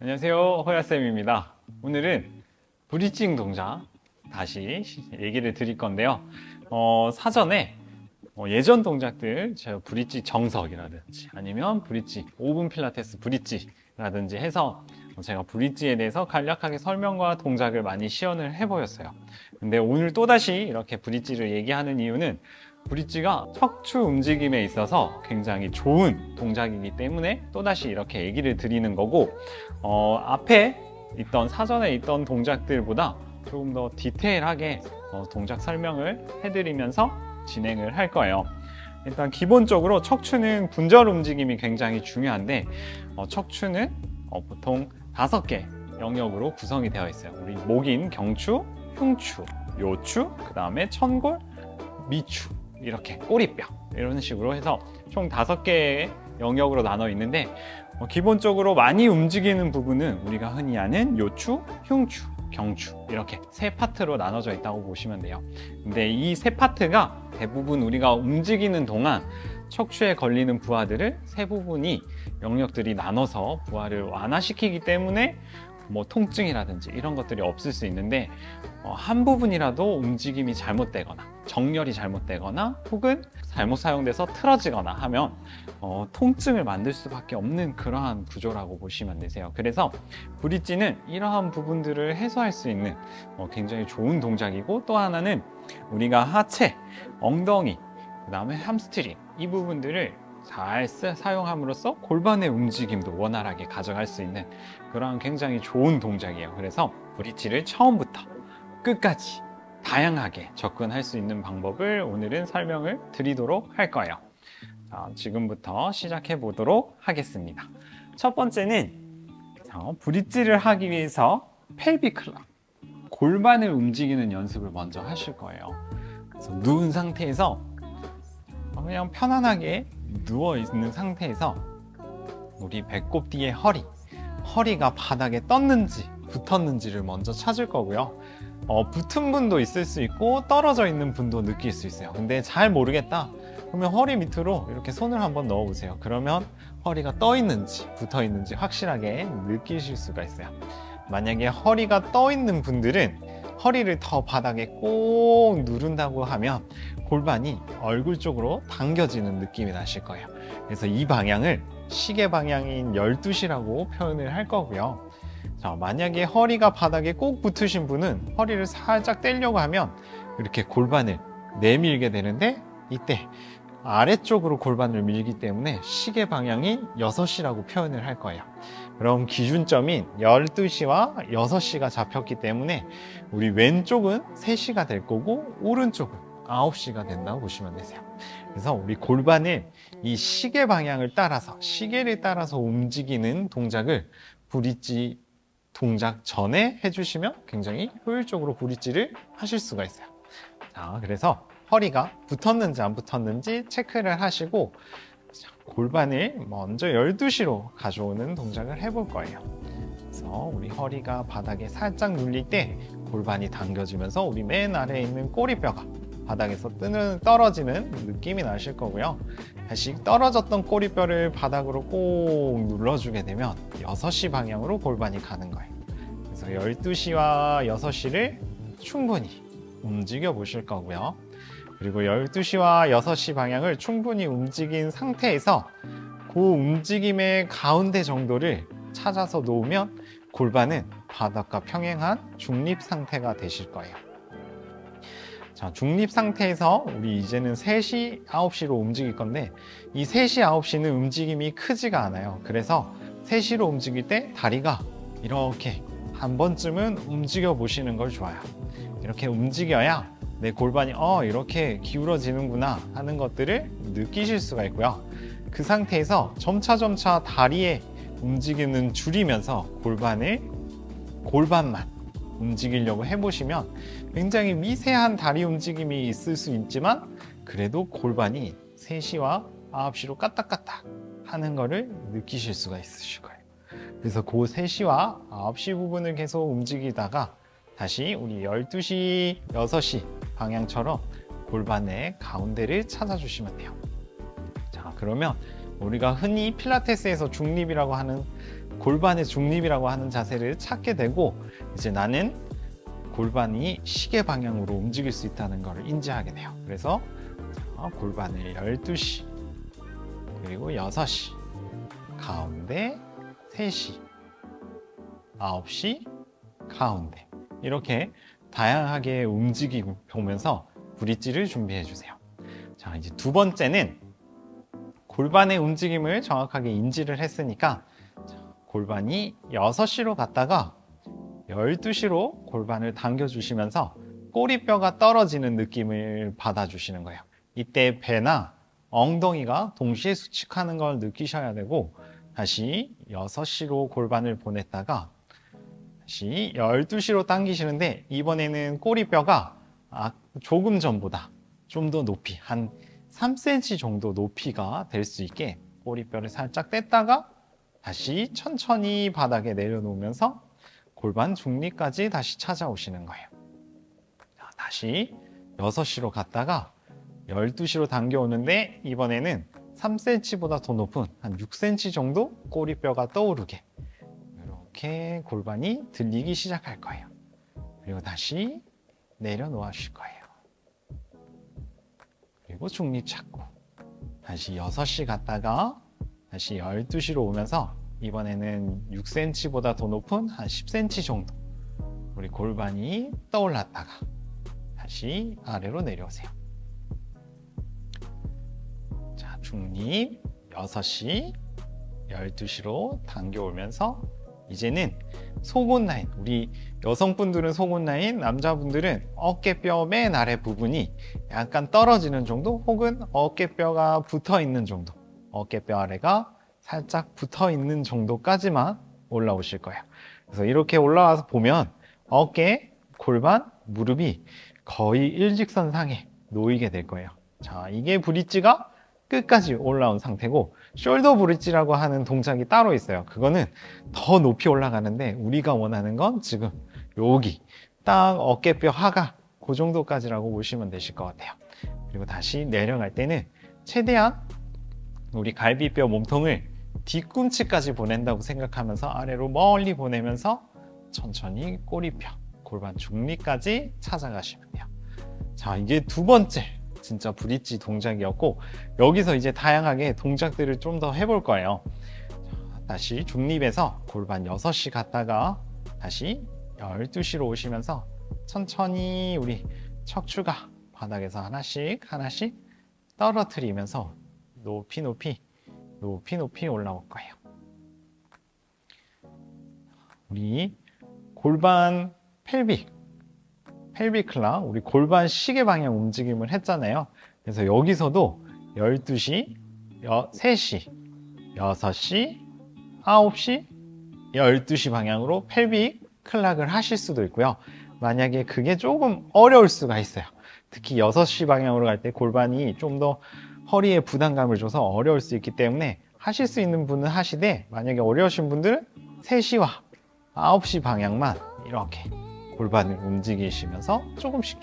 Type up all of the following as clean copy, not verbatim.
안녕하세요, 호야쌤입니다. 오늘은 브리징 동작 다시 얘기를 드릴 건데요. 사전에 예전 동작들, 제가 브릿지 정석이라든지 아니면 브릿지 5분 필라테스 브릿지라든지 해서 제가 브릿지에 대해서 간략하게 설명과 동작을 많이 시연을 해보였어요. 근데 오늘 또다시 이렇게 브릿지를 얘기하는 이유는 브릿지가 척추 움직임에 있어서 굉장히 좋은 동작이기 때문에 또다시 이렇게 얘기를 드리는 거고, 앞에 있던 사전에 있던 동작들보다 조금 더 디테일하게 동작 설명을 해드리면서 진행을 할 거예요. 일단 기본적으로 척추는 분절 움직임이 굉장히 중요한데, 척추는 보통 5개 영역으로 구성이 되어 있어요. 우리 목인 경추, 흉추, 요추, 그 다음에 천골, 미추, 이렇게 꼬리뼈, 이런 식으로 해서 총 5개의 영역으로 나눠 있는데, 기본적으로 많이 움직이는 부분은 우리가 흔히 아는 요추, 흉추, 경추, 이렇게 3파트로 나눠져 있다고 보시면 돼요. 근데 이 3파트가 대부분 우리가 움직이는 동안 척추에 걸리는 부하들을 3부분이 영역들이 나눠서 부하를 완화시키기 때문에 통증이라든지 이런 것들이 없을 수 있는데, 한 부분이라도 움직임이 잘못되거나 정렬이 잘못되거나 혹은 잘못 사용돼서 틀어지거나 하면 통증을 만들 수밖에 없는 그러한 구조라고 보시면 되세요. 그래서 브릿지는 이러한 부분들을 해소할 수 있는 굉장히 좋은 동작이고, 또 하나는 우리가 하체, 엉덩이, 그 다음에 hamstring 이 부분들을 잘 사용함으로써 골반의 움직임도 원활하게 가져갈 수 있는 그런 굉장히 좋은 동작이에요. 그래서 브릿지를 처음부터 끝까지 다양하게 접근할 수 있는 방법을 오늘은 설명을 드리도록 할 거예요. 자, 지금부터 시작해 보도록 하겠습니다. 첫 번째는 브릿지를 하기 위해서 펠빅 클럽, 골반을 움직이는 연습을 먼저 하실 거예요. 그래서 누운 상태에서 그냥 편안하게 누워 있는 상태에서 우리 배꼽 뒤에 허리가 바닥에 떴는지 붙었는지를 먼저 찾을 거고요. 붙은 분도 있을 수 있고 떨어져 있는 분도 느낄 수 있어요. 근데 잘 모르겠다 그러면 허리 밑으로 이렇게 손을 한번 넣어 보세요. 그러면 허리가 떠 있는지 붙어 있는지 확실하게 느끼실 수가 있어요. 만약에 허리가 떠 있는 분들은 허리를 더 바닥에 꼭 누른다고 하면 골반이 얼굴 쪽으로 당겨지는 느낌이 나실 거예요. 그래서 이 방향을 시계 방향인 12시라고 표현을 할 거고요. 자, 만약에 허리가 바닥에 꼭 붙으신 분은 허리를 살짝 떼려고 하면 이렇게 골반을 내밀게 되는데, 이때 아래쪽으로 골반을 밀기 때문에 시계 방향인 6시라고 표현을 할 거예요. 그럼 기준점인 12시와 6시가 잡혔기 때문에 우리 왼쪽은 3시가 될 거고 오른쪽은 9시가 된다고 보시면 되세요. 그래서 우리 골반을 이 시계 방향을 따라서, 시계를 따라서 움직이는 동작을 브릿지 동작 전에 해주시면 굉장히 효율적으로 브릿지를 하실 수가 있어요. 자, 그래서 허리가 붙었는지 안 붙었는지 체크를 하시고 골반을 먼저 12시로 가져오는 동작을 해볼 거예요. 그래서 우리 허리가 바닥에 살짝 눌릴 때 골반이 당겨지면서 우리 맨 아래에 있는 꼬리뼈가 바닥에서 떨어지는 느낌이 나실 거고요. 다시 떨어졌던 꼬리뼈를 바닥으로 꼭 눌러주게 되면 6시 방향으로 골반이 가는 거예요. 그래서 12시와 6시를 충분히 움직여 보실 거고요. 그리고 12시와 6시 방향을 충분히 움직인 상태에서 그 움직임의 가운데 정도를 찾아서 놓으면 골반은 바닥과 평행한 중립 상태가 되실 거예요. 자, 중립 상태에서 우리 이제는 3시, 9시로 움직일 건데, 이 3시, 9시는 움직임이 크지가 않아요. 그래서 3시로 움직일 때 다리가 이렇게 한 번쯤은 움직여 보시는 걸 좋아요. 이렇게 움직여야 내 골반이 이렇게 기울어지는구나 하는 것들을 느끼실 수가 있고요. 그 상태에서 점차 다리의 움직이는 줄이면서 골반만 움직이려고 해보시면 굉장히 미세한 다리 움직임이 있을 수 있지만 그래도 골반이 3시와 9시로 까딱까딱 하는 거를 느끼실 수가 있으실 거예요. 그래서 그 3시와 9시 부분을 계속 움직이다가 다시 우리 12시, 6시 방향처럼 골반의 가운데를 찾아주시면 돼요. 자, 그러면 우리가 흔히 필라테스에서 중립이라고 하는 골반의 중립이라고 하는 자세를 찾게 되고 이제 나는 골반이 시계 방향으로 움직일 수 있다는 것을 인지하게 돼요. 그래서 골반을 12시, 그리고 6시, 가운데 3시, 9시, 가운데 이렇게 다양하게 움직이고 보면서 브릿지를 준비해 주세요. 자, 이제 두 번째는 골반의 움직임을 정확하게 인지를 했으니까 골반이 6시로 갔다가 12시로 골반을 당겨주시면서 꼬리뼈가 떨어지는 느낌을 받아주시는 거예요. 이때 배나 엉덩이가 동시에 수축하는 걸 느끼셔야 되고 다시 6시로 골반을 보냈다가 다시 12시로 당기시는데 이번에는 꼬리뼈가 조금 전보다 좀 더 높이 한 3cm 정도 높이가 될 수 있게 꼬리뼈를 살짝 뗐다가 다시 천천히 바닥에 내려놓으면서 골반 중립까지 다시 찾아오시는 거예요. 자, 다시 6시로 갔다가 12시로 당겨오는데 이번에는 3cm보다 더 높은 한 6cm 정도 꼬리뼈가 떠오르게 이렇게 골반이 들리기 시작할 거예요. 그리고 다시 내려놓아 주실 거예요. 그리고 중립 찾고 다시 6시 갔다가 다시 12시로 오면서 이번에는 6cm보다 더 높은 한 10cm 정도 우리 골반이 떠올랐다가 다시 아래로 내려오세요. 자, 중립 6시, 12시로 당겨오면서 이제는 속옷 라인, 우리 여성분들은 속옷 라인, 남자분들은 어깨뼈 맨 아래 부분이 약간 떨어지는 정도 혹은 어깨뼈가 붙어 있는 정도, 어깨뼈 아래가 살짝 붙어 있는 정도까지만 올라오실 거예요. 그래서 이렇게 올라와서 보면 어깨, 골반, 무릎이 거의 일직선상에 놓이게 될 거예요. 자, 이게 브릿지가 끝까지 올라온 상태고 숄더 브릿지라고 하는 동작이 따로 있어요. 그거는 더 높이 올라가는데 우리가 원하는 건 지금 여기 딱 어깨뼈 하가 그 정도까지라고 보시면 되실 것 같아요. 그리고 다시 내려갈 때는 최대한 우리 갈비뼈 몸통을 뒤꿈치까지 보낸다고 생각하면서 아래로 멀리 보내면서 천천히 꼬리뼈, 골반 중립까지 찾아가시면 돼요. 자, 이게 두 번째 진짜 브릿지 동작이었고 여기서 이제 다양하게 동작들을 좀 더 해볼 거예요. 자, 다시 중립에서 골반 6시 갔다가 다시 12시로 오시면서 천천히 우리 척추가 바닥에서 하나씩 하나씩 떨어뜨리면서 높이 올라올 거예요. 우리 골반 펠비클락, 우리 골반 시계 방향 움직임을 했잖아요. 그래서 여기서도 12시, 3시, 6시, 9시, 12시 방향으로 펠비클락을 하실 수도 있고요. 만약에 그게 조금 어려울 수가 있어요. 특히 6시 방향으로 갈 때 골반이 좀 더 허리에 부담감을 줘서 어려울 수 있기 때문에 하실 수 있는 분은 하시되 만약에 어려우신 분들은 3시와 9시 방향만 이렇게 골반을 움직이시면서 조금씩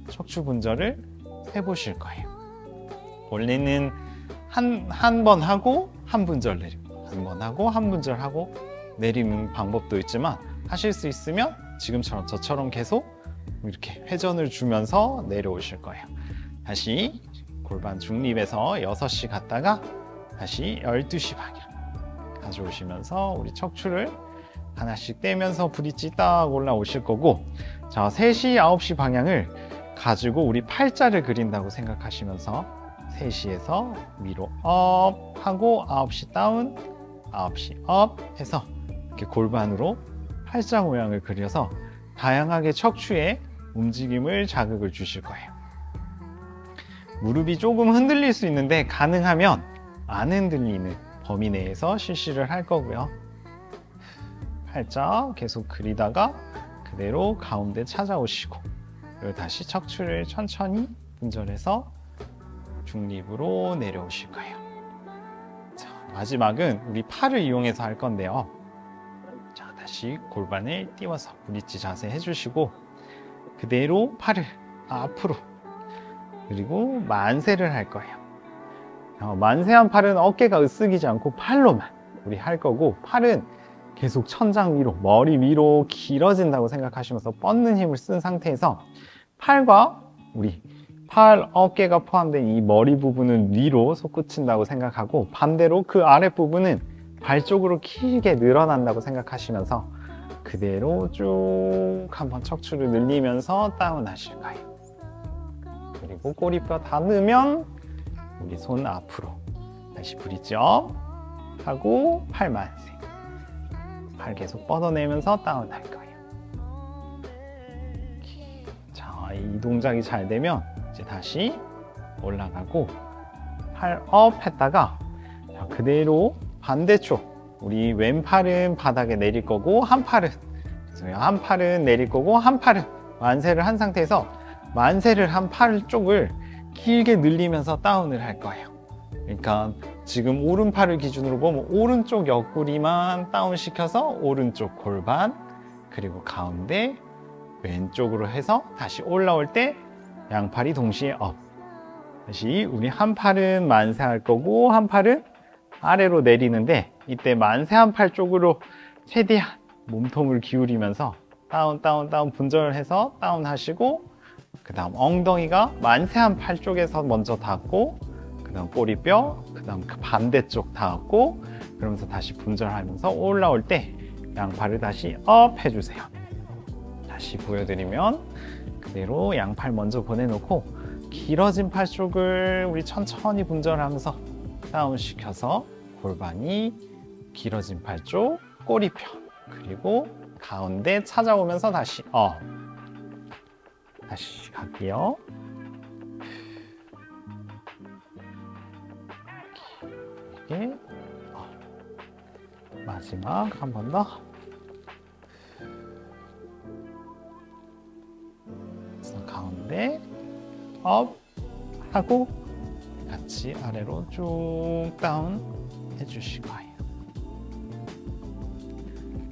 척추 분절을 해보실 거예요. 원래는 한 번 하고 한 분절 내리고 한 번 하고 한 분절 하고 내리는 방법도 있지만 하실 수 있으면 지금처럼 저처럼 계속 이렇게 회전을 주면서 내려오실 거예요. 다시 골반 중립에서 6시 갔다가 다시 12시 방향 가져오시면서 우리 척추를 하나씩 떼면서 브릿지 딱 올라오실 거고 자, 3시, 9시 방향을 가지고 우리 팔자를 그린다고 생각하시면서 3시에서 위로 업 하고 9시 다운, 9시 업 해서 이렇게 골반으로 팔자 모양을 그려서 다양하게 척추에 움직임을 자극을 주실 거예요. 무릎이 조금 흔들릴 수 있는데 가능하면 안 흔들리는 범위 내에서 실시를 할 거고요. 팔자 계속 그리다가 그대로 가운데 찾아오시고 그리고 다시 척추를 천천히 분절해서 중립으로 내려오실 거예요. 자, 마지막은 우리 팔을 이용해서 할 건데요. 자, 다시 골반을 띄워서 브릿지 자세 해주시고 그대로 팔을 앞으로 그리고 만세를 할 거예요. 만세한 팔은 어깨가 으쓱이지 않고 팔로만 우리 할 거고, 팔은 계속 천장 위로, 머리 위로 길어진다고 생각하시면서 뻗는 힘을 쓴 상태에서 팔과 우리 팔, 어깨가 포함된 이 머리 부분은 위로 솟구친다고 생각하고, 반대로 그 아랫부분은 발 쪽으로 길게 늘어난다고 생각하시면서 그대로 쭉 한번 척추를 늘리면서 다운하실 거예요. 그리고 꼬리뼈 닿으면 우리 손 앞으로 다시 브릿지업 하고 팔 만세. 팔 계속 뻗어내면서 다운할 거예요. 자, 이 동작이 잘 되면 이제 다시 올라가고 팔 업 했다가 그대로 반대쪽, 우리 왼팔은 바닥에 내릴 거고 한 팔은 내릴 거고 한 팔은 만세를 한 상태에서 만세를 한 팔 쪽을 길게 늘리면서 다운을 할 거예요. 그러니까 지금 오른팔을 기준으로 보면 오른쪽 옆구리만 다운시켜서 오른쪽 골반, 그리고 가운데 왼쪽으로 해서 다시 올라올 때 양팔이 동시에 업. 다시 우리 한 팔은 만세할 거고 한 팔은 아래로 내리는데, 이때 만세 한 팔 쪽으로 최대한 몸통을 기울이면서 다운 다운 다운 분절해서 다운 하시고, 그 다음 엉덩이가 만세 한 팔 쪽에서 먼저 닿고, 그 다음 꼬리뼈, 그 다음 반대쪽 닿고, 그러면서 다시 분절하면서 올라올 때 양팔을 다시 업 해주세요. 다시 보여드리면 그대로 양팔 먼저 보내놓고 길어진 팔 쪽을 우리 천천히 분절하면서 다운시켜서 골반이 길어진 팔 쪽, 꼬리뼈, 그리고 가운데 찾아오면서 다시 업. 다시 갈게요. 이게 마지막 한 번 더. 그래서 가운데 업 하고 같이 아래로 쭉 다운 해주실 거예요.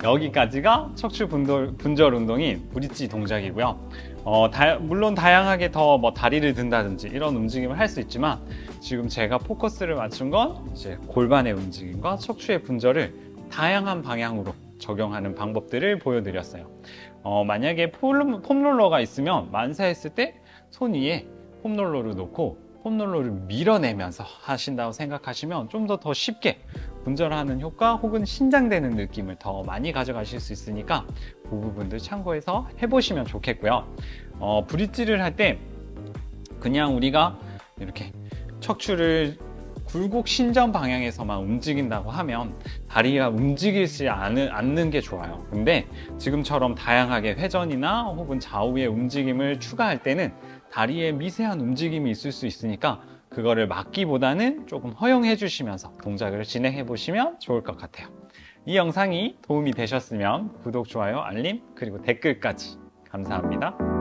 여기까지가 척추 분절 운동인 브릿지 동작이고요. 물론 다양하게 더 다리를 든다든지 이런 움직임을 할 수 있지만, 지금 제가 포커스를 맞춘 건 이제 골반의 움직임과 척추의 분절을 다양한 방향으로 적용하는 방법들을 보여드렸어요. 만약에 폼롤러가 있으면 만세했을 때 손 위에 폼롤러를 놓고 폼롤러를 밀어내면서 하신다고 생각하시면 좀 더 쉽게 분절하는 효과 혹은 신장되는 느낌을 더 많이 가져가실 수 있으니까 그 부분들 참고해서 해보시면 좋겠고요. 브릿지를 할 때 그냥 우리가 이렇게 척추를 굴곡 신전 방향에서만 움직인다고 하면 다리가 움직이지 않는 게 좋아요. 근데 지금처럼 다양하게 회전이나 혹은 좌우의 움직임을 추가할 때는 다리에 미세한 움직임이 있을 수 있으니까 그거를 막기보다는 조금 허용해 주시면서 동작을 진행해 보시면 좋을 것 같아요. 이 영상이 도움이 되셨으면 구독, 좋아요, 알림, 그리고 댓글까지 감사합니다.